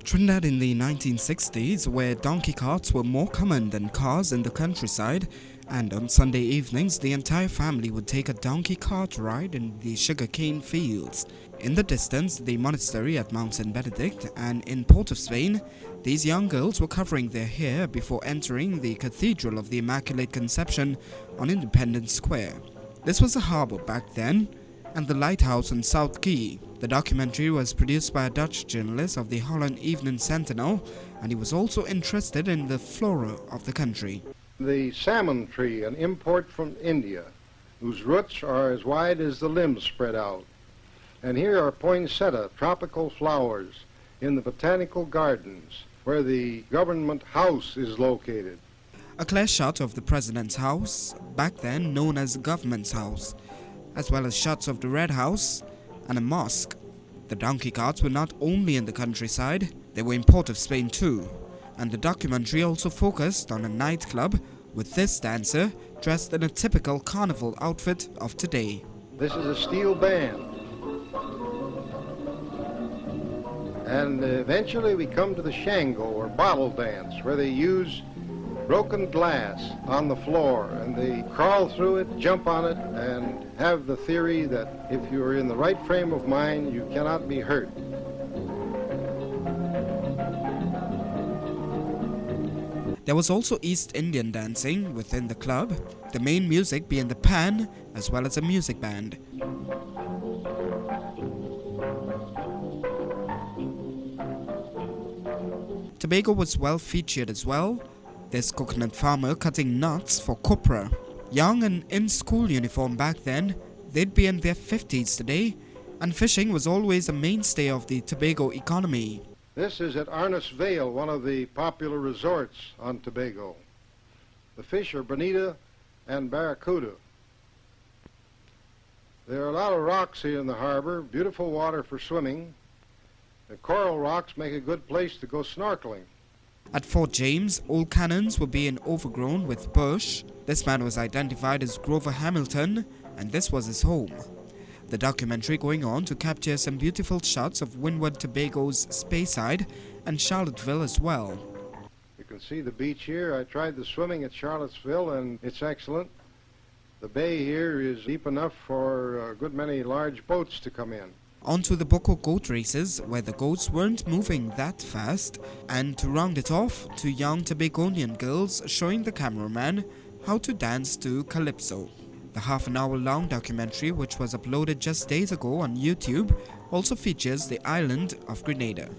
Trinidad in the 1960s, where donkey carts were more common than cars in the countryside, and on Sunday evenings the entire family would take a donkey cart ride in the sugarcane fields. In the distance, the monastery at Mount St. Benedict, and in Port of Spain, these young girls were covering their hair before entering the Cathedral of the Immaculate Conception on Independence Square. This was a harbour back then, and the lighthouse on South Quay. The documentary was produced by a Dutch journalist of the Holland Evening Sentinel, and he was also interested in the flora of the country. The salmon tree, an import from India, whose roots are as wide as the limbs spread out. And here are poinsettia, tropical flowers, in the botanical gardens, where the government house is located. A clear shot of the President's house, back then known as Government's House, as well as shots of the Red House and a mosque. The donkey carts were not only in the countryside, they were in Port of Spain too, and the documentary also focused on a nightclub with this dancer dressed in a typical carnival outfit of today. This is a steel band. And eventually we come to the Shango or bottle dance, where they use broken glass on the floor, and they crawl through it, jump on it, and have the theory that if you are in the right frame of mind, you cannot be hurt. There was also East Indian dancing within the club, the main music being the pan as well as a music band. Tobago was well featured as well. This coconut farmer cutting nuts for copra. Young and in school uniform back then, they'd be in their 50s today, and fishing was always a mainstay of the Tobago economy. This is at Arnis Vale, one of the popular resorts on Tobago. The fish are bonita and barracuda. There are a lot of rocks here in the harbor, beautiful water for swimming. The coral rocks make a good place to go snorkeling. At Fort James, old cannons were being overgrown with bush. This man was identified as Grover Hamilton, and this was his home. The documentary going on to capture some beautiful shots of Windward Tobago's Speyside and Charlottesville as well. You can see the beach here. I tried the swimming at Charlottesville, and it's excellent. The bay here is deep enough for a good many large boats to come in. On to the Boko goat races, where the goats weren't moving that fast, and to round it off, two young Tobagonian girls showing the cameraman how to dance to calypso. The half-an-hour-long documentary, which was uploaded just days ago on YouTube, also features the island of Grenada.